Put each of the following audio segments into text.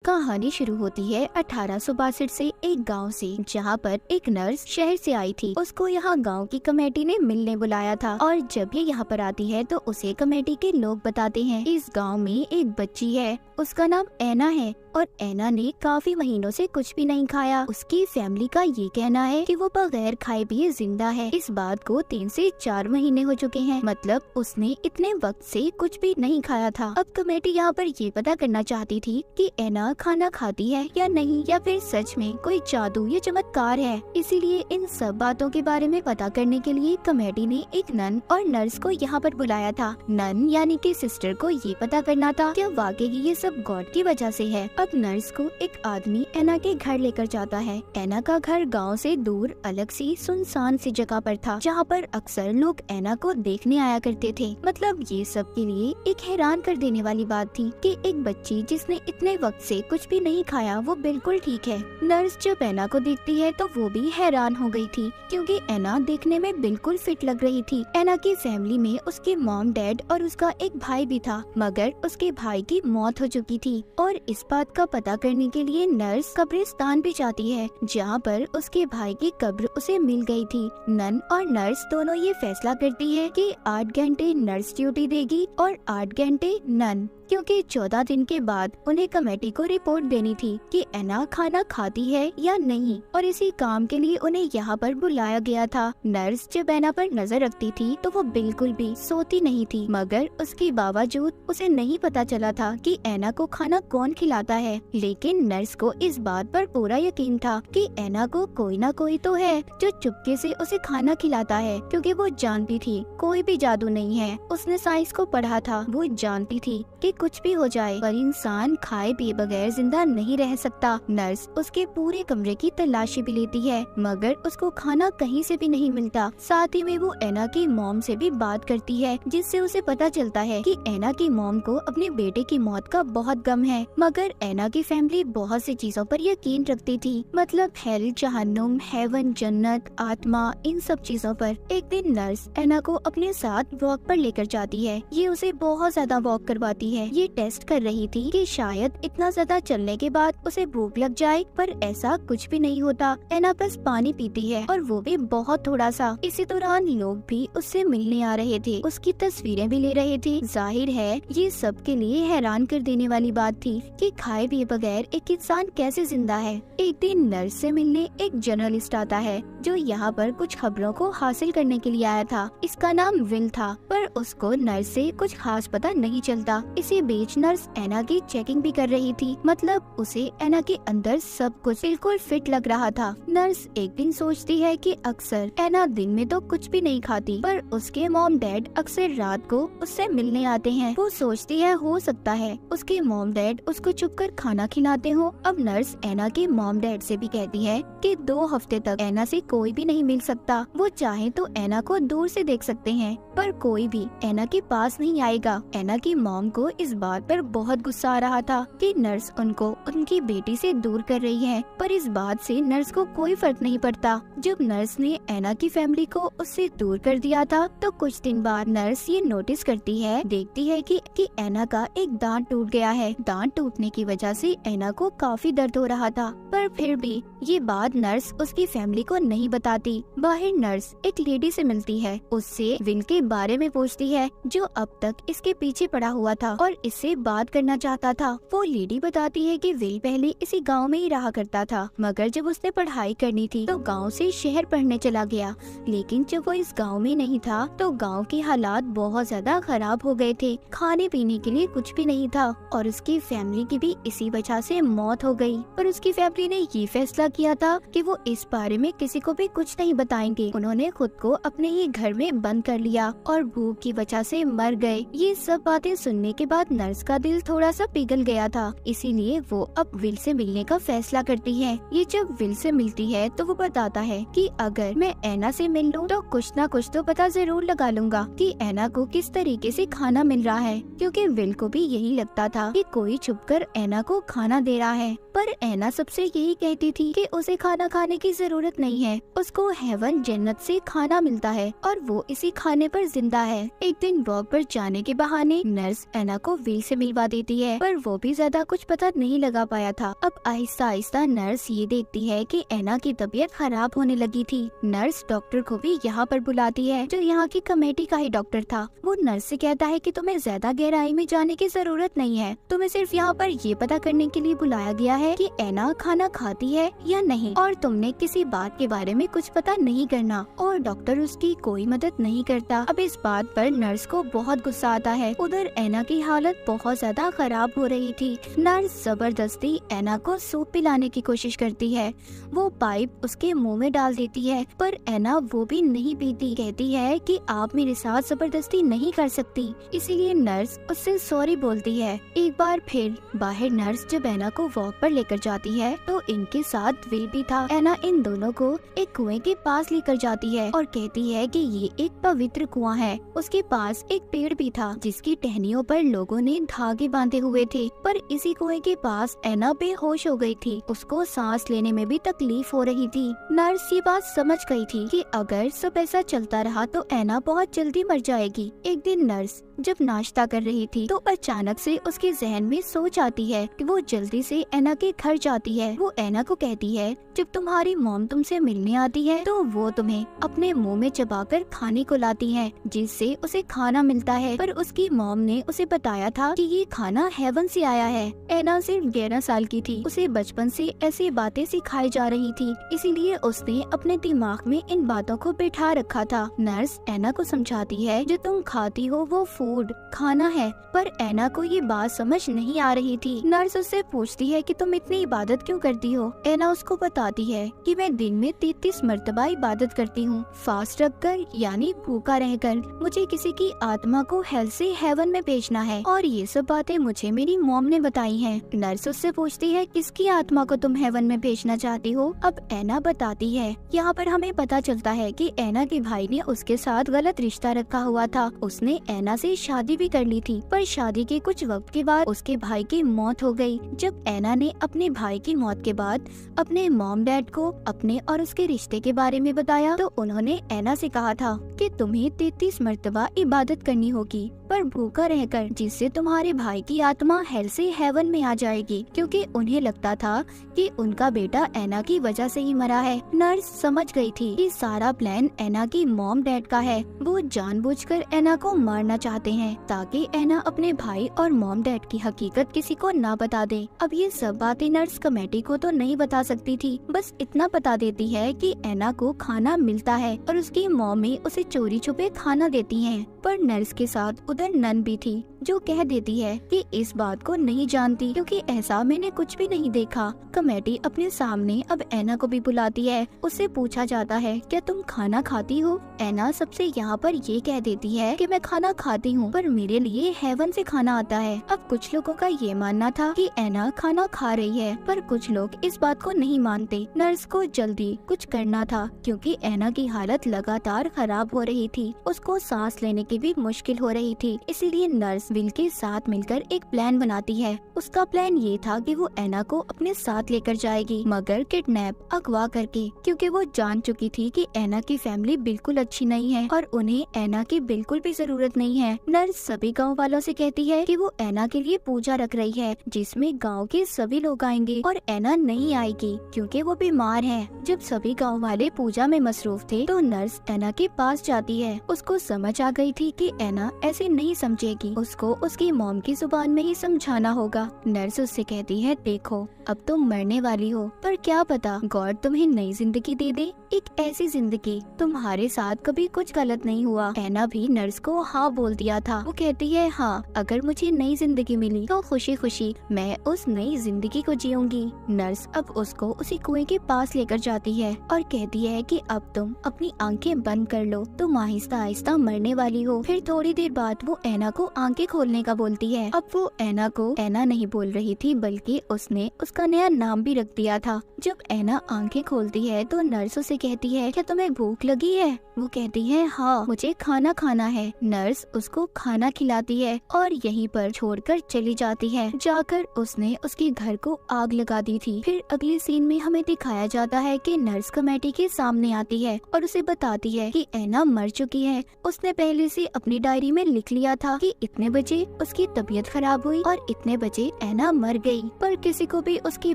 कहानी शुरू होती है 1862 से एक गांव से, जहां पर एक नर्स शहर से आई थी। उसको यहाँ गांव की कमेटी ने मिलने बुलाया था और जब ये यहाँ पर आती है तो उसे कमेटी के लोग बताते हैं इस गांव में एक बच्ची है, उसका नाम ऐना है और ऐना ने काफी महीनों से कुछ भी नहीं खाया। उसकी फैमिली का ये कहना है कि वो बगैर खाए पिए जिंदा है। इस बात को 3 से 4 महीने हो चुके हैं, मतलब उसने इतने वक्त से कुछ भी नहीं खाया था। अब कमेटी यहाँ पर ये पता करना चाहती थी कि ऐना खाना खाती है या नहीं, या फिर सच में कोई जादू या चमत्कार है। इसीलिए इन सब बातों के बारे में पता करने के लिए कमेटी ने एक नन और नर्स को यहाँ पर बुलाया था। नन यानी कि सिस्टर को ये पता करना था कि वाकई ये सब गॉड की वजह से है। अब नर्स को एक आदमी ऐना के घर लेकर जाता है। ऐना का घर गाँव से दूर अलग सी सुनसान सी जगह पर था, जहाँ पर अक्सर लोग ऐना को देखने आया करते थे। मतलब ये सब के लिए एक हैरान कर देने वाली बात थी कि एक बच्ची जिसने इतने वक्त से कुछ भी नहीं खाया वो बिल्कुल ठीक है। नर्स जब ऐना को देखती है तो वो भी हैरान हो गई थी, क्योंकि ऐना देखने में बिल्कुल फिट लग रही थी। ऐना की फैमिली में उसके मॉम डैड और उसका एक भाई भी था, मगर उसके भाई की मौत हो चुकी थी। और इस बात का पता करने के लिए नर्स कब्रिस्तान भी जाती है, जहाँ पर उसके भाई की कब्र उसे मिल गई थी। नन और नर्स दोनों ये फैसला करती है कि 8 घंटे नर्स ड्यूटी देगी और 8 घंटे नन, क्योंकि 14 दिन के बाद उन्हें कमेटी को रिपोर्ट देनी थी कि ऐना खाना खाती है या नहीं, और इसी काम के लिए उन्हें यहाँ पर बुलाया गया था। नर्स जब ऐना पर नजर रखती थी तो वो बिल्कुल भी सोती नहीं थी, मगर उसके बावजूद उसे नहीं पता चला था कि ऐना को खाना कौन खिलाता है। लेकिन नर्स को इस बात पर पूरा यकीन था कि ऐना को कोई ना कोई तो है जो चुपके से उसे खाना खिलाता है, क्योंकि वो जानती थी कोई भी जादू नहीं है। उसने साइंस को पढ़ा था, वो जानती थी कि कुछ भी हो जाए पर इंसान खाए पिए बगैर जिंदा नहीं रह सकता। नर्स उसके पूरे कमरे की तलाशी भी लेती है, मगर उसको खाना कहीं से भी नहीं मिलता। साथ ही में वो ऐना की मॉम से भी बात करती है, जिससे उसे पता चलता है कि ऐना की मॉम को अपने बेटे की मौत का बहुत गम है। मगर ऐना की फैमिली बहुत सी चीजों पर यकीन रखती थी, मतलब हेल, जहन्नुम, हेवन, जन्नत, आत्मा, इन सब चीजों पर। एक दिन नर्स ऐना को अपने साथ वॉक पर लेकर जाती है। ये उसे बहुत ज्यादा वॉक करवाती है। ये टेस्ट कर रही थी कि शायद इतना ज्यादा चलने के बाद उसे भूख लग जाए, पर ऐसा कुछ भी नहीं होता। ऐना बस पानी पीती है और वो भी बहुत थोड़ा सा। इसी दौरान लोग भी उससे मिलने आ रहे थे, उसकी तस्वीरें भी ले रहे थे। जाहिर है ये सब के लिए हैरान कर देने वाली बात थी कि खाए पिए बगैर एक इंसान कैसे जिंदा है। एक दिन नर्स से मिलने एक जर्नलिस्ट आता है, जो यहाँ पर कुछ खबरों को हासिल करने के लिए आया था। इसका नाम विल था, पर उसको नर्स से कुछ खास पता नहीं चलता। इसी बीच नर्स ऐना की चेकिंग भी कर रही थी, मतलब उसे ऐना के अंदर सब कुछ बिल्कुल फिट लग रहा था। नर्स एक दिन सोचती है कि अक्सर ऐना दिन में तो कुछ भी नहीं खाती, पर उसके मॉम डैड अक्सर रात को उससे मिलने आते हैं। वो सोचती है हो सकता है उसके मॉम डैड उसको छुपकर खाना खिलाते हो। अब नर्स ऐना के मॉम डैड से भी कहती है कि 2 हफ्ते तक ऐना से कोई भी नहीं मिल सकता। वो चाहे तो ऐना को दूर से देख सकते हैं, पर कोई भी ऐना के पास नहीं आएगा। ऐना की मॉम को इस बात पर बहुत गुस्सा आ रहा था कि नर्स उनको उनकी बेटी से दूर कर रही है, पर इस बात से नर्स को कोई फर्क नहीं पड़ता। जब नर्स ने ऐना की फैमिली को उससे दूर कर दिया था, तो कुछ दिन बाद नर्स ये नोटिस करती है, देखती है कि ऐना का एक दांत टूट गया है। दांत टूटने की वजह से ऐना को काफी दर्द हो रहा था, पर फिर भी ये बात नर्स उसकी फैमिली को नहीं बताती। बाहर नर्स एक लेडी से मिलती है, उससे विल के बारे में पूछती है, जो अब तक इसके पीछे पड़ा हुआ था और इससे बात करना चाहता था। वो लेडी बताती है कि विल पहले इसी गांव में ही रहा करता था, मगर जब उसने पढ़ाई करनी थी तो गांव से शहर पढ़ने चला गया। लेकिन जब वो इस गांव में नहीं था तो गांव के हालात बहुत ज्यादा खराब हो गए थे, खाने पीने के लिए कुछ भी नहीं था, और उसकी फैमिली की भी इसी वजह से मौत हो गई। पर उसकी फैमिली ने ये फैसला किया था कि वो इस बारे में किसी को भी कुछ नहीं बताएंगे। उन्होंने खुद को अपने ही घर में बंद कर लिया और भूख की वजह से मर गए। ये सब बातें सुनने के बाद नर्स का दिल थोड़ा सा पिघल गया था, इसीलिए वो अब विल से मिलने का फैसला करती है। ये जब विल से मिलती है तो वो बताता है कि अगर मैं ऐना से मिल लूं तो कुछ ना कुछ तो पता जरूर लगा लूंगा कि ऐना को किस तरीके से खाना मिल रहा है, क्योंकि विल को भी यही लगता था कि कोई छुपकर ऐना को खाना दे रहा है। पर ऐना सबसे यही कहती थी कि उसे खाना खाने की जरूरत नहीं है, उसको हेवन जन्नत से खाना मिलता है और वो इसी खाने पर जिंदा है। एक दिन वॉक पर जाने के बहाने नर्स ऐना को विल से मिलवा देती है, पर वो भी ज्यादा कुछ पता नहीं लगा पाया था। अब आहिस्ता आहिस्ता नर्स ये देखती है कि एना की तबीयत खराब होने लगी थी। नर्स डॉक्टर को भी यहाँ पर बुलाती है, जो यहाँ की कमेटी का ही डॉक्टर था। वो नर्स से कहता है कि तुम्हें ज्यादा गहराई में जाने की जरूरत नहीं है, तुम्हें सिर्फ यहाँ पर ये पता करने के लिए बुलाया गया है कि एना खाना खाती है या नहीं, और तुमने किसी बात के बारे में कुछ पता नहीं करना। और डॉक्टर उसकी कोई मदद नहीं करता। अब इस बात पर नर्स को बहुत गुस्सा आता है। उधर एना की हालत बहुत ज्यादा खराब हो रही थी। नर्स जबरदस्ती एना को सूप पिलाने की कोशिश करती है। वो पाइप उसके मुंह में डाल देती है, पर एना वो भी नहीं पीती। कहती है कि आप मेरे साथ जबरदस्ती नहीं कर सकती। इसीलिए नर्स उससे सॉरी बोलती है। एक बार फिर बाहर नर्स जब एना को वॉक पर लेकर जाती है तो इनके साथ विल भी था। एना इन दोनों को एक कुएं के पास लेकर जाती है और कहती है कि ये एक पवित्र कुआं है। उसके पास एक पेड़ भी था जिसकी टहनियों पर लोगों ने धागे बांधे हुए थे, पर इसी कुएं के पास एना बेहोश हो गई थी। उसको सांस लेने में भी तकलीफ हो रही थी। नर्स ये बात समझ गई थी कि अगर सब ऐसा चलता रहा तो एना बहुत जल्दी मर जाएगी। एक दिन नर्स जब नाश्ता कर रही थी तो अचानक से उसके जहन में सोच आती है कि वो जल्दी से एना के घर जाती है। वो एना को कहती है, जब तुम्हारी मॉम तुमसे मिलने आती है तो वो तुम्हें अपने मुंह में चबाकर खाने को लाती है, जिससे उसे खाना मिलता है। पर उसकी मॉम ने उसे बताया था कि ये खाना हेवन से आया है। एना सिर्फ 11 साल की थी। उसे बचपन से ऐसी बातें सिखाई जा रही थी, इसीलिए उसने अपने दिमाग में इन बातों को बिठा रखा था। नर्स एना को समझाती है, जो तुम खाती हो वो फूड खाना है, पर एना को ये बात समझ नहीं आ रही थी। नर्स उससे पूछती है कि तुम इतनी इबादत क्यों करती हो। एना उसको बताती है कि मैं दिन में 33 मर्तबा इबादत करती हूँ, फास्ट रखकर यानी भूखा रहकर। मुझे किसी की आत्मा को हेल से हेवन में भेजना है, और ये सब बातें मुझे मेरी मॉम ने बताई हैं। नर्स उससे पूछती है, किसकी आत्मा को तुम हेवन में भेजना चाहती हो। अब एना बताती है। यहाँ पर हमें पता चलता है कि एना के भाई ने उसके साथ गलत रिश्ता रखा हुआ था। उसने एना से शादी भी कर ली थी, पर शादी के कुछ वक्त के बाद उसके भाई की मौत हो गई। जब एना ने अपने भाई की मौत के बाद अपने मॉम डैड को अपने और उसके रिश्ते के बारे में बताया, तो उन्होंने एना से कहा था कि तुम्हें 33 मर्तबा इबादत करनी होगी, पर भूखा रहकर, जिससे तुम्हारे भाई की आत्मा हेल से हेवन में आ जाएगी। क्योंकि उन्हें लगता था कि उनका बेटा एना की वजह से ही मरा है। नर्स समझ गई थी कि सारा प्लान एना की मॉम डैड का है। वो जानबूझकर एना को मारना चाहते हैं ताकि एना अपने भाई और मॉम डैड की हकीकत किसी को ना बता दे। अब ये सब बातें नर्स कमेटी को तो नहीं बता सकती थी, बस इतना बता देती है कि एना को खाना मिलता है और उसकी मॉमी उसे चोरी छुपे खाना देती है। पर नर्स के साथ उधर नन भी थी, जो कह देती है कि इस बात को नहीं जानती, क्योंकि ऐसा मैंने कुछ भी नहीं देखा। कमेटी अपने सामने अब एना को भी बुलाती है। उससे पूछा जाता है, क्या तुम खाना खाती हो। एना सबसे यहाँ पर ये कह देती है कि मैं खाना खाती हूँ, पर मेरे लिए हेवन से खाना आता है। अब कुछ लोगों का ये मानना था कि एना खाना खा रही है, पर कुछ लोग इस बात को नहीं मानते। नर्स को जल्दी कुछ करना था, क्योंकि एना की हालत लगातार खराब हो रही थी। उसको सांस लेने की भी मुश्किल हो रही थी। इसीलिए नर्स विल के साथ मिलकर एक प्लान बनाती है। उसका प्लान ये था कि वो एना को अपने साथ लेकर जाएगी, मगर किडनैप अगवा करके, क्योंकि वो जान चुकी थी कि एना की फैमिली बिल्कुल अच्छी नहीं है और उन्हें एना की बिल्कुल भी जरूरत नहीं है। नर्स सभी गाँव वालों से कहती है कि वो एना के लिए पूजा रख रही है, जिसमें गाँव के सभी लोग आएंगे और एना नहीं आएगी क्योंकि वो बीमार है। जब सभी गाँव वाले पूजा में मसरूफ थे तो नर्स एना के पास जाती है। उसको समझ आ गई थी कि एना ऐसे नहीं समझेगी, उसको उसकी मॉम की जुबान में ही समझाना होगा। नर्स उससे कहती है, देखो अब तुम मरने वाली हो, पर क्या पता गॉड तुम्हें नई जिंदगी दे दे, एक ऐसी जिंदगी तुम्हारे साथ कभी कुछ गलत नहीं हुआ। एना भी नर्स को हाँ बोल दिया था। वो कहती है, हाँ अगर मुझे नई जिंदगी मिली तो खुशी खुशी मैं उस नई जिंदगी को जीऊंगी। नर्स अब उसको उसी कुएं के पास लेकर जाती है और कहती है कि अब तुम अपनी आंखें बंद कर लो, तुम आहिस्ता आहिस्ता मरने वाली हो। फिर थोड़ी देर बाद वो एना को आंखें खोलने का बोलती है। अब वो एना को एना नहीं बोल रही थी, बल्कि उसने उसका नया नाम भी रख दिया था। जब ऐना आंखें खोलती है तो नर्स उसे कहती है, क्या तुम्हें भूख लगी है? वो कहती है, हाँ मुझे खाना खाना है। नर्स उसको खाना खिलाती है और यहीं पर छोड़कर चली जाती है। जाकर उसने उसके घर को आग लगा दी थी। फिर अगले सीन में हमें दिखाया जाता है कि नर्स कमेटी के सामने आती है और उसे बताती है कि ऐना मर चुकी है। उसने पहले से अपनी डायरी में लिख लिया था कि इतने बजे उसकी तबीयत खराब हुई और इतने बजे ऐना मर गई। पर किसी को भी उसकी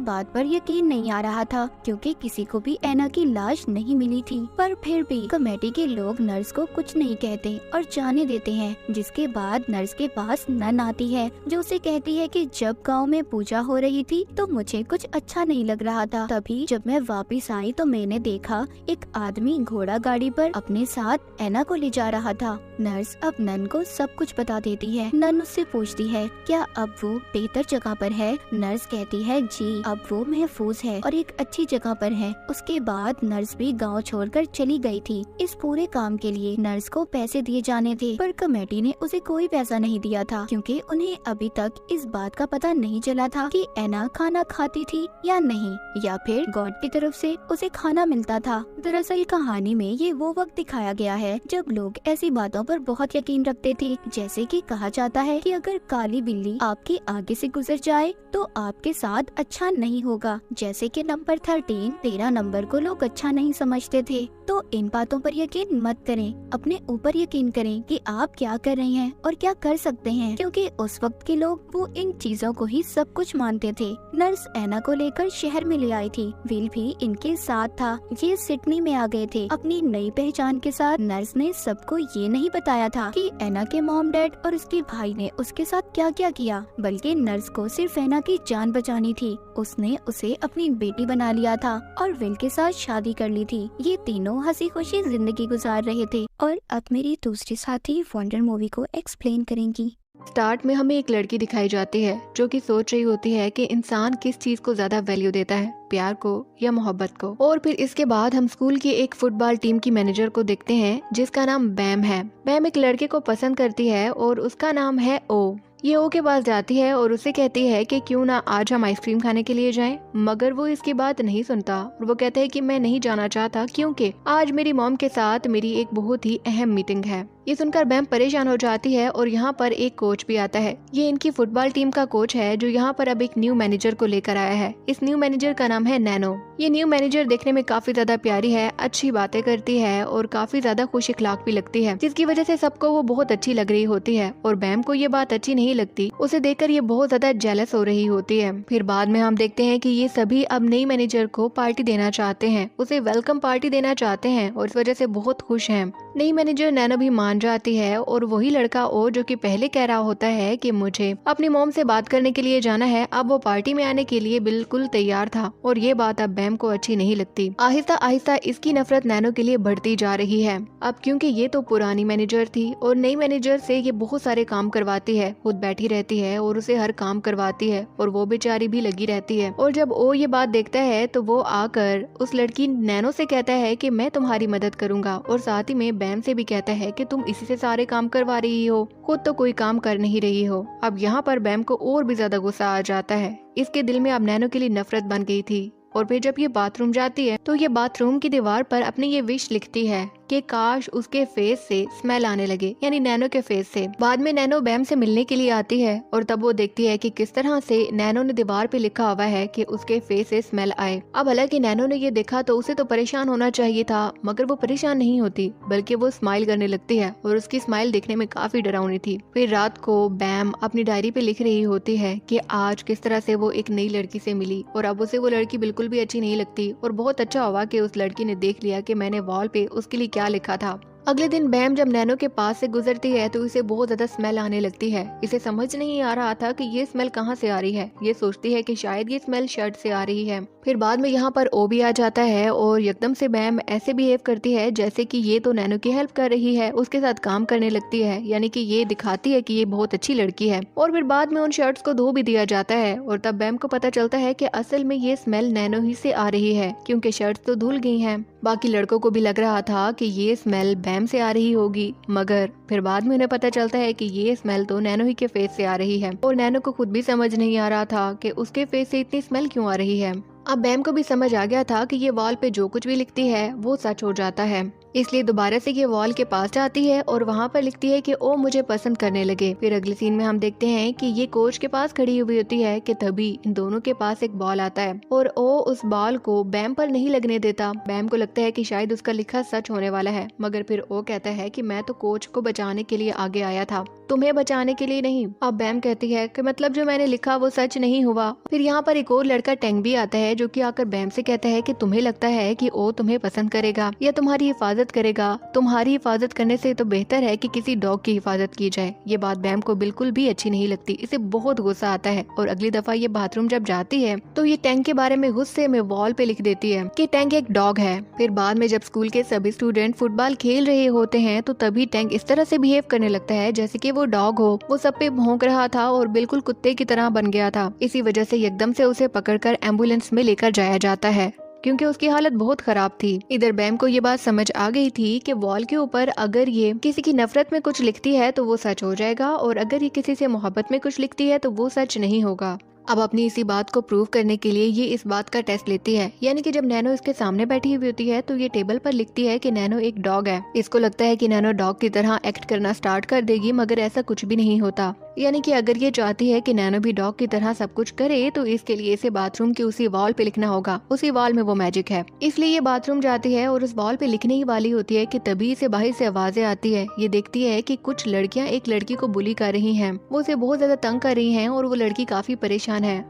बात पर यकीन नहीं आ रहा था, क्योंकि किसी को भी ऐना की लाश नहीं मिली थी। पर फिर भी कमेटी के लोग नर्स को कुछ नहीं कहते और जाने देते हैं। जिसके बाद नर्स के पास नन आती है जो उसे कहती है कि जब गांव में पूजा हो रही थी तो मुझे कुछ अच्छा नहीं लग रहा था। तभी जब मैं वापस आई तो मैंने देखा एक आदमी घोड़ा गाड़ी पर अपने साथ ऐना को ले जा रहा था। नर्स अब नन को सब कुछ बता देती है। नन उससे पूछती है, क्या अब वो बेहतर जगह पर है? नर्स कहती है, जी अब वो महफूज है और एक अच्छी जगह पर है। उसके बाद नर्स भी गांव छोड़कर चली गई थी। इस पूरे काम के लिए नर्स को पैसे दिए जाने थे, पर कमेटी ने उसे कोई पैसा नहीं दिया था, क्योंकि उन्हें अभी तक इस बात का पता नहीं चला था कि ऐना खाना खाती थी या नहीं, या फिर गॉड की तरफ से उसे खाना मिलता था। दरअसल कहानी में ये वो वक्त दिखाया गया है जब लोग ऐसी बातों पर बहुत यकीन रखते थे। जैसे कि कहा जाता है कि अगर काली बिल्ली आपके आगे से गुजर जाए तो आपके साथ अच्छा नहीं होगा। जैसे कि नंबर 13 नंबर को लोग अच्छा नहीं समझते थे। तो इन बातों पर यकीन मत करें, अपने ऊपर यकीन करें कि आप क्या कर रहे हैं और क्या कर सकते हैं, क्योंकि उस वक्त के लोग वो इन चीजों को ही सब कुछ मानते थे। नर्स ऐना को लेकर शहर में ले आई थी। विल भी इनके साथ था। ये सिडनी में आ गए थे अपनी नई पहचान के साथ। नर्स ने सबको ये नहीं बताया था कि ऐना के मॉम डैड और उसके भाई ने उसके साथ क्या क्या किया, बल्कि नर्स को सिर्फ ऐना की जान बचानी थी। उसने उसे अपनी बेटी बना लिया था और विल के साथ शादी कर ली थी। ये तीनों हंसी खुशी जिंदगी गुजार रहे थे। और अब मेरी दूसरी साथी वंडर मूवी को एक्सप्लेन करेंगी। स्टार्ट में हमें एक लड़की दिखाई जाती है जो कि सोच रही होती है कि इंसान किस चीज को ज्यादा वैल्यू देता है, प्यार को या मोहब्बत को। और फिर इसके बाद हम स्कूल की एक फुटबॉल टीम की मैनेजर को देखते हैं जिसका नाम बैम है। बैम एक लड़के को पसंद करती है और उसका नाम है ओ। ये ओ के पास जाती है और उसे कहती है कि क्यों ना आज हम आइसक्रीम खाने के लिए जाएं, मगर वो इसकी बात नहीं सुनता और वो कहता है कि मैं नहीं जाना चाहता क्योंकि आज मेरी मॉम के साथ मेरी एक बहुत ही अहम मीटिंग है। ये सुनकर बैम परेशान हो जाती है और यहाँ पर एक कोच भी आता है। ये इनकी फुटबॉल टीम का कोच है जो यहाँ पर अब एक न्यू मैनेजर को लेकर आया है। इस न्यू मैनेजर का नाम है नैनो। ये न्यू मैनेजर देखने में काफी ज्यादा प्यारी है, अच्छी बातें करती है और काफी ज्यादा खुश इखलाक भी लगती है, जिसकी वजह से सबको वो बहुत अच्छी लग रही होती है। और बैम को ये बात अच्छी नहीं लगती, उसे देखकर ये बहुत ज्यादा जेलस हो रही होती है। फिर बाद में हम देखते हैं कि ये सभी अब नई मैनेजर को पार्टी देना चाहते हैं, उसे वेलकम पार्टी देना चाहते हैं और इस वजह से बहुत खुश हैं। नई मैनेजर नैनो भी मान जाती है और वही लड़का ओ जो कि पहले कह रहा होता है कि मुझे अपनी मॉम से बात करने के लिए जाना है, अब वो पार्टी में आने के लिए बिल्कुल तैयार था। और ये बात अब बैम को अच्छी नहीं लगती। आहिस्ता आहिस्ता इसकी नफरत नैनो के लिए बढ़ती जा रही है। अब क्योंकि ये तो पुरानी मैनेजर थी और नई मैनेजर से ये बहुत सारे काम करवाती है, खुद बैठी रहती है और उसे हर काम करवाती है और वो बेचारी भी लगी रहती है। और जब ओ ये बात देखता है तो वो आकर उस लड़की नैनो से कहता है कि मैं तुम्हारी मदद करूंगा और साथ ही में बैम से भी कहता है कि तुम इसी से सारे काम करवा रही हो, खुद तो कोई काम कर नहीं रही हो। अब यहाँ पर बैम को और भी ज्यादा गुस्सा आ जाता है। इसके दिल में अब नैनो के लिए नफरत बन गई थी। और फिर जब ये बाथरूम जाती है तो ये बाथरूम की दीवार पर अपनी ये विश लिखती है कि काश उसके फेस से स्मेल आने लगे, यानी नैनो के फेस से। बाद में नैनो बैम से मिलने के लिए आती है और तब वो देखती है कि किस तरह से नैनो ने दीवार पे लिखा हुआ है कि उसके फेस से स्मेल आए। अब हालांकि नैनो ने ये देखा तो उसे तो परेशान होना चाहिए था, मगर वो परेशान नहीं होती बल्कि वो स्माइल करने लगती है और उसकी स्माइल देखने में काफी डरावनी थी। फिर रात को बैम अपनी डायरी पे लिख रही होती है कि आज किस तरह से वो एक नई लड़की से मिली और अब उसे वो लड़की बिल्कुल भी अच्छी नहीं लगती। और बहुत अच्छा हुआ कि उस लड़की ने देख लिया कि मैंने वॉल पे उसके लिए क्या लिखा था। अगले दिन बैम जब नैनो के पास से गुजरती है तो इसे बहुत ज्यादा स्मेल आने लगती है। इसे समझ नहीं आ रहा था कि ये स्मेल कहाँ से आ रही है। ये सोचती है कि शायद ये स्मेल शर्ट से आ रही है। फिर बाद में यहाँ पर ओ भी आ जाता है और एकदम से बैम ऐसे बिहेव करती है जैसे कि ये तो नैनो की हेल्प कर रही है, उसके साथ काम करने लगती है, यानी कि ये दिखाती है कि ये बहुत अच्छी लड़की है। और फिर बाद में उन शर्ट्स को धो भी दिया जाता है और तब बैम को पता चलता है कि असल में ये स्मेल नैनो ही से आ रही है, क्योंकि शर्ट्स तो धुल गई हैं। बाकी लड़कों को भी लग रहा था कि ये स्मेल बैम से आ रही होगी, मगर फिर बाद में उन्हें पता चलता है कि ये स्मेल तो नैनो ही के फेस से आ रही है। और नैनो को खुद भी समझ नहीं आ रहा था कि उसके फेस से इतनी स्मेल क्यों आ रही है। अब बैम को भी समझ आ गया था कि ये वॉल पे जो कुछ भी लिखती है वो सच हो जाता है, इसलिए दोबारा से ये वॉल के पास जाती है और वहाँ पर लिखती है कि ओ मुझे पसंद करने लगे। फिर अगले सीन में हम देखते हैं कि ये कोच के पास खड़ी हुई होती है कि तभी इन दोनों के पास एक बॉल आता है और ओ उस बॉल को बैम पर नहीं लगने देता। बैम को लगता है कि शायद उसका लिखा सच होने वाला है, मगर फिर ओ कहता है कि मैं तो कोच को बचाने के लिए आगे आया था, तुम्हें बचाने के लिए नहीं। अब बैम कहती है कि मतलब जो मैंने लिखा वो सच नहीं हुआ। फिर यहाँ पर एक और लड़का टैंग भी आता है जो कि आकर बैम से कहता है कि तुम्हें लगता है कि ओ तुम्हें पसंद करेगा या तुम्हारी हिफाजत करेगा, तुम्हारी हिफाजत करने से तो बेहतर है कि किसी डॉग की हिफाजत की जाए। ये बात बैम को बिल्कुल भी अच्छी नहीं लगती, इसे बहुत गुस्सा आता है और अगली दफा ये बाथरूम जब जाती है तो ये टैंक के बारे में गुस्से में वॉल पे लिख देती है कि टैंक एक डॉग है। फिर बाद में जब स्कूल के सभी स्टूडेंट फुटबॉल खेल रहे होते हैं तो तभी टैंक इस तरह से बिहेव करने लगता है जैसे कि वो डॉग हो। वो सब पे भौंक रहा था और बिल्कुल कुत्ते की तरह बन गया था। इसी वजह से एकदम से उसे पकड़कर एम्बुलेंस में लेकर जाया जाता है क्योंकि उसकी हालत बहुत खराब थी। इधर बैम को ये बात समझ आ गई थी कि वॉल के ऊपर अगर ये किसी की नफरत में कुछ लिखती है तो वो सच हो जाएगा और अगर ये किसी से मोहब्बत में कुछ लिखती है तो वो सच नहीं होगा। अब अपनी इसी बात को प्रूव करने के लिए ये इस बात का टेस्ट लेती है, यानी कि जब नैनो इसके सामने बैठी हुई होती है तो ये टेबल पर लिखती है कि नैनो एक डॉग है। इसको लगता है कि नैनो डॉग की तरह एक्ट करना स्टार्ट कर देगी, मगर ऐसा कुछ भी नहीं होता। यानी कि अगर ये चाहती है कि नैनो भी डॉग की तरह सब कुछ करे तो इसके लिए इसे बाथरूम की उसी वॉल पे लिखना होगा। उसी वॉल में वो मैजिक है, इसलिए ये बाथरूम जाती है और उस वॉल पे लिखने ही वाली होती है कि तभी इसे बाहर से आवाजें आती है। ये देखती है कि कुछ लड़कियां एक लड़की को बुली कर रही हैं, वो उसे बहुत ज्यादा तंग कर रही हैं और वो लड़की काफी परेशान है।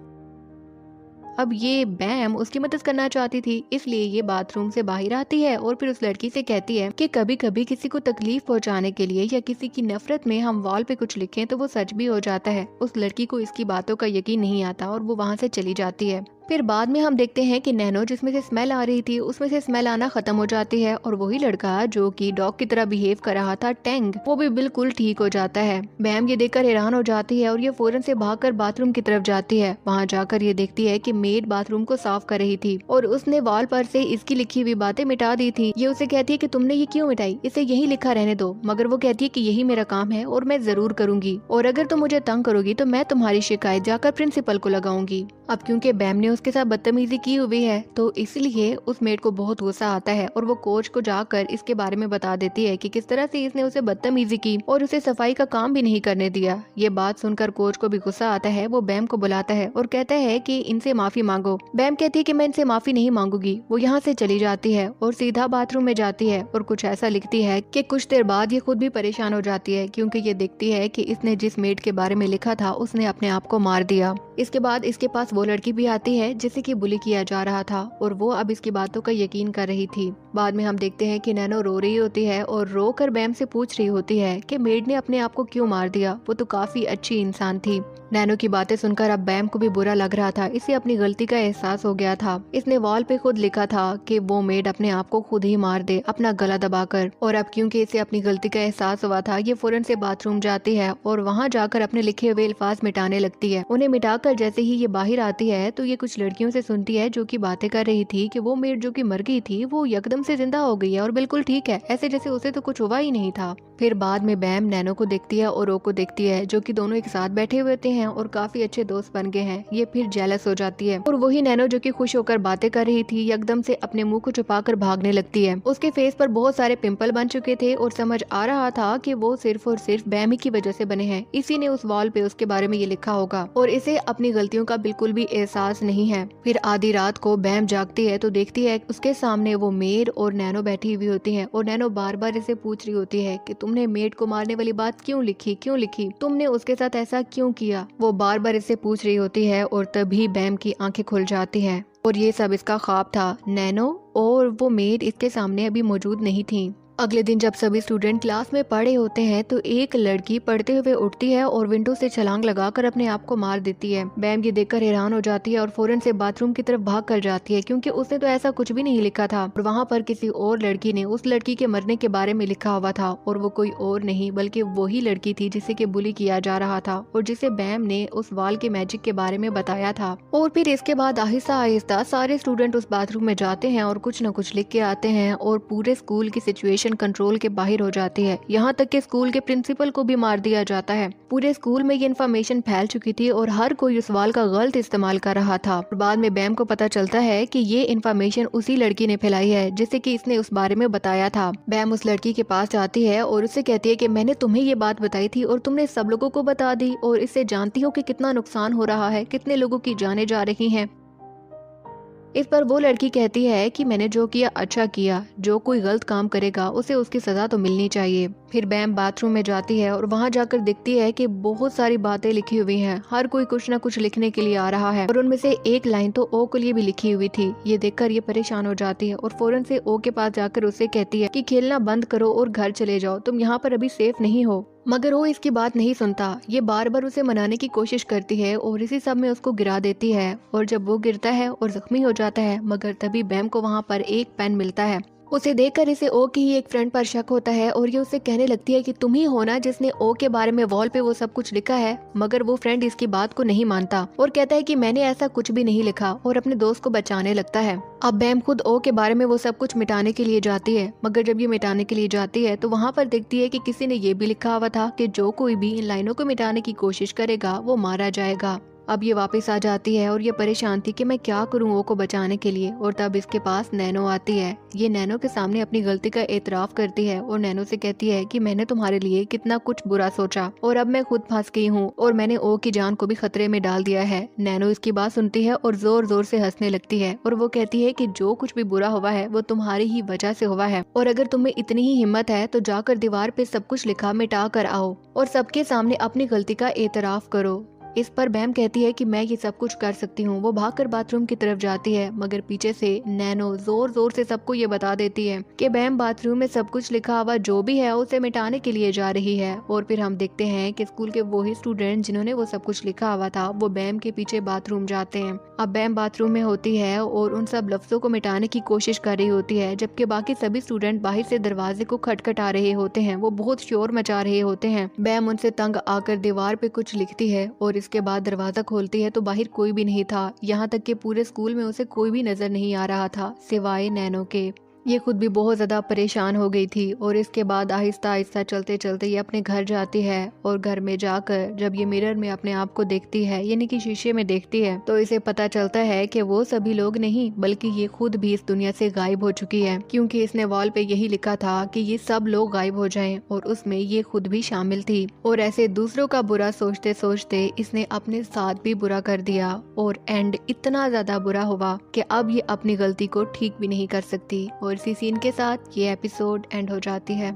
अब ये बैम उसकी मदद करना चाहती थी, इसलिए ये बाथरूम से बाहर आती है और फिर उस लड़की से कहती है कि कभी कभी किसी को तकलीफ पहुंचाने के लिए या किसी की नफरत में हम वॉल पे कुछ लिखें तो वो सच भी हो जाता है। उस लड़की को इसकी बातों का यकीन नहीं आता और वो वहाँ से चली जाती है। फिर बाद में हम देखते हैं कि नैनो जिसमें से स्मेल आ रही थी उसमें से स्मेल आना खत्म हो जाती है और वही लड़का जो कि डॉग की तरह बिहेव कर रहा था टैंग, वो भी बिल्कुल ठीक हो जाता है। बैम ये देखकर हैरान हो जाती है और ये फौरन से भागकर बाथरूम की तरफ जाती है। वहाँ जाकर ये देखती है कि मेड बाथरूम को साफ कर रही थी और उसने वॉल पर से इसकी लिखी हुई बातें मिटा दी थी। ये उसे कहती है कि तुमने ये क्यों मिटाई, इसे यही लिखा रहने दो, मगर वो कहती है कि यही मेरा काम है और मैं जरूर करूंगी और अगर तुम मुझे तंग करोगी तो मैं तुम्हारी शिकायत जाकर प्रिंसिपल को लगाऊंगी। अब क्योंकि बैम ने उसके साथ बदतमीजी की हुई है तो इसलिए उस मेड को बहुत गुस्सा आता है और वो कोच को जाकर इसके बारे में बता देती है कि किस तरह से इसने उसे बदतमीजी की और उसे सफाई का काम भी नहीं करने दिया। ये बात सुनकर कोच को भी गुस्सा आता है। वो बैम को बुलाता है और कहता है कि इनसे माफी मांगो। बैम कहती है कि मैं इनसे माफी नहीं मांगूंगी। वो यहाँ से चली जाती है और सीधा बाथरूम में जाती है और कुछ ऐसा लिखती है कि कुछ देर बाद ये खुद भी परेशान हो जाती है क्योंकि ये देखती है कि इसने जिस मेड के बारे में लिखा था उसने अपने आप को मार दिया। इसके बाद इसके पास वो लड़की भी आती है जिसे कि बुली किया जा रहा था और वो अब इसकी बातों का यकीन कर रही थी। बाद में हम देखते हैं कि नैनो रो रही होती है और रो कर बैम से पूछ रही होती है कि मेड ने अपने आप को क्यों मार दिया, वो तो काफी अच्छी इंसान थी। नैनो की बातें सुनकर अब बैम को भी बुरा लग रहा था। इसे अपनी गलती का एहसास हो गया था। इसने वॉल पे खुद लिखा था कि वो मेड अपने आप को खुद ही मार दे अपना गला दबाकर, और अब क्योंकि इसे अपनी गलती का एहसास हुआ था ये फौरन से बाथरूम जाती है और वहाँ जाकर अपने लिखे हुए अल्फाज मिटाने लगती है। उन्हें मिटाकर जैसे ही ये बाहर आती है तो ये कुछ लड़कियों से सुनती है जो कि बातें कर रही थी कि वो मेड जो कि मर गई थी वो एकदम से जिंदा हो गई है और बिल्कुल ठीक है, ऐसे जैसे उसे तो कुछ हुआ ही नहीं था। फिर बाद में बैम नैनो को देखती है और ओ को देखती है जो कि दोनों एक साथ बैठे हुए होते हैं और काफी अच्छे दोस्त बन गए हैं। ये फिर जेलस हो जाती है और वही नैनो जो कि खुश होकर बातें कर रही थी एकदम से अपने मुंह को छुपाकर भागने लगती है। उसके फेस पर बहुत सारे पिंपल बन चुके थे और समझ आ रहा था कि वो सिर्फ और सिर्फ बैम ही की वजह से बने हैं। इसी ने उस वॉल पे उसके बारे में ये लिखा होगा और इसे अपनी गलतियों का बिल्कुल भी एहसास नहीं है। फिर आधी रात को बैम जागती है तो देखती है उसके सामने वो मेड और नैनो बैठी हुई होती है और नैनो बार बार इसे पूछ रही होती है कि तुमने मेड को मारने वाली बात क्यों लिखी, तुमने उसके साथ ऐसा क्यों किया। वो बार बार इससे पूछ रही होती है और तभी बैम की आंखें खुल जाती हैं और ये सब इसका ख्वाब था। नैनो और वो मेड इसके सामने अभी मौजूद नहीं थी। अगले दिन जब सभी स्टूडेंट क्लास में पढ़े होते हैं तो एक लड़की पढ़ते हुए उठती है और विंडो से छलांग लगाकर अपने आप को मार देती है। बैम ये देखकर हैरान हो जाती है और फौरन से बाथरूम की तरफ भाग कर जाती है क्योंकि उसने तो ऐसा कुछ भी नहीं लिखा था और वहाँ पर किसी और लड़की ने उस लड़की के मरने के बारे में लिखा हुआ था और वो कोई और नहीं बल्कि वही लड़की थी जिसे कि बुली किया जा रहा था और जिसे बैम ने उस वॉल के मैजिक के बारे में बताया था। और फिर इसके बाद आहिस्ता आहिस्ता सारे स्टूडेंट उस बाथरूम में जाते हैं और कुछ न कुछ लिख के आते हैं और पूरे स्कूल की सिचुएशन सिचुएशन कंट्रोल के बाहर हो जाती है। यहाँ तक कि स्कूल के प्रिंसिपल को भी मार दिया जाता है। पूरे स्कूल में ये इन्फॉर्मेशन फैल चुकी थी और हर कोई उस वाल का गलत इस्तेमाल कर रहा था। बाद में बैम को पता चलता है कि ये इन्फॉर्मेशन उसी लड़की ने फैलाई है जिसे कि इसने उस बारे में बताया था। बैम उस लड़की के पास जाती है और उससे कहती है कि मैंने तुम्हें ये बात बताई थी और तुमने सब लोगों को बता दी, और इससे जानती हो कि कितना नुकसान हो रहा है, कितने लोगों की जानें जा रही हैं। इस पर वो लड़की कहती है कि मैंने जो किया अच्छा किया, जो कोई गलत काम करेगा उसे उसकी सजा तो मिलनी चाहिए। फिर बैम बाथरूम में जाती है और वहाँ जाकर देखती है कि बहुत सारी बातें लिखी हुई हैं। हर कोई कुछ न कुछ लिखने के लिए आ रहा है और उनमें से एक लाइन तो ओ के लिए भी लिखी हुई थी। ये देखकर ये परेशान हो जाती है और फौरन से ओ के पास जाकर उससे कहती है कि खेलना बंद करो और घर चले जाओ, तुम यहाँ पर अभी सेफ नहीं हो। मगर वो इसकी बात नहीं सुनता। ये बार बार उसे मनाने की कोशिश करती है और इसी सब में उसको गिरा देती है। और जब वो गिरता है और जख्मी हो जाता है, मगर तभी बैम को वहाँ पर एक पेन मिलता है। उसे देखकर इसे ओ की ही एक फ्रेंड पर शक होता है और ये उसे कहने लगती है कि तुम ही हो ना जिसने ओ के बारे में वॉल पे वो सब कुछ लिखा है। मगर वो फ्रेंड इसकी बात को नहीं मानता और कहता है कि मैंने ऐसा कुछ भी नहीं लिखा, और अपने दोस्त को बचाने लगता है। अब बैम खुद ओ के बारे में वो सब कुछ मिटाने के लिए जाती है, मगर जब ये मिटाने के लिए जाती है तो वहाँ पर देखती है कि किसी ने ये भी लिखा हुआ था कि जो कोई भी इन लाइनों को मिटाने की कोशिश करेगा वो मारा जाएगा। अब ये वापस आ जाती है और ये परेशान थी कि मैं क्या करूं ओ को बचाने के लिए। और तब इसके पास नैनो आती है। ये नैनो के सामने अपनी गलती का एतराफ करती है और नैनो से कहती है कि मैंने तुम्हारे लिए कितना कुछ बुरा सोचा और अब मैं खुद फंस गई हूँ और मैंने ओ की जान को भी खतरे में डाल दिया है। नैनो इसकी बात सुनती है और जोर जोर से हंसने लगती है और वो कहती है कि जो कुछ भी बुरा हुआ है वो तुम्हारी ही वजह से हुआ है, और अगर तुम्हें इतनी ही हिम्मत है तो जाकर दीवार पे सब कुछ लिखा मिटा कर आओ और सबके सामने अपनी गलती का एतराफ करो। इस पर बैम कहती है कि मैं ये सब कुछ कर सकती हूँ। वो भागकर बाथरूम की तरफ जाती है, मगर पीछे से नैनो जोर जोर से सबको ये बता देती है कि बैम बाथरूम में सब कुछ लिखा हुआ जो भी है उसे मिटाने के लिए जा रही है। और फिर हम देखते हैं कि स्कूल के वही स्टूडेंट जिन्होंने वो सब कुछ लिखा हुआ था वो बैम के पीछे बाथरूम जाते हैं। अब बैम बाथरूम में होती है और उन सब लफ्जों को मिटाने की कोशिश कर रही होती है, जबकि बाकी सभी स्टूडेंट बाहर से दरवाजे को खटखटा रहे होते हैं। वो बहुत शोर मचा रहे होते हैं। बैम उनसे तंग आकर दीवार पे कुछ लिखती है और इसके बाद दरवाजा खोलती है तो बाहर कोई भी नहीं था। यहाँ तक कि पूरे स्कूल में उसे कोई भी नजर नहीं आ रहा था सिवाय नैनो के। ये खुद भी बहुत ज्यादा परेशान हो गई थी और इसके बाद आहिस्ता आहिस्ता चलते चलते ये अपने घर जाती है। और घर में जाकर जब ये मिरर में अपने आप को देखती है, यानी कि शीशे में देखती है, तो इसे पता चलता है कि वो सभी लोग नहीं बल्कि ये खुद भी इस दुनिया से गायब हो चुकी है, क्योंकि इसने वॉल पे यही लिखा था कि ये सब लोग गायब हो जाएं, और उसमें ये खुद भी शामिल थी। और ऐसे दूसरों का बुरा सोचते सोचते इसने अपने साथ भी बुरा कर दिया और एंड इतना ज्यादा बुरा हुआ कि अब ये अपनी गलती को ठीक भी नहीं कर सकती। और इसी सीन के साथ ये एपिसोड एंड हो जाती है।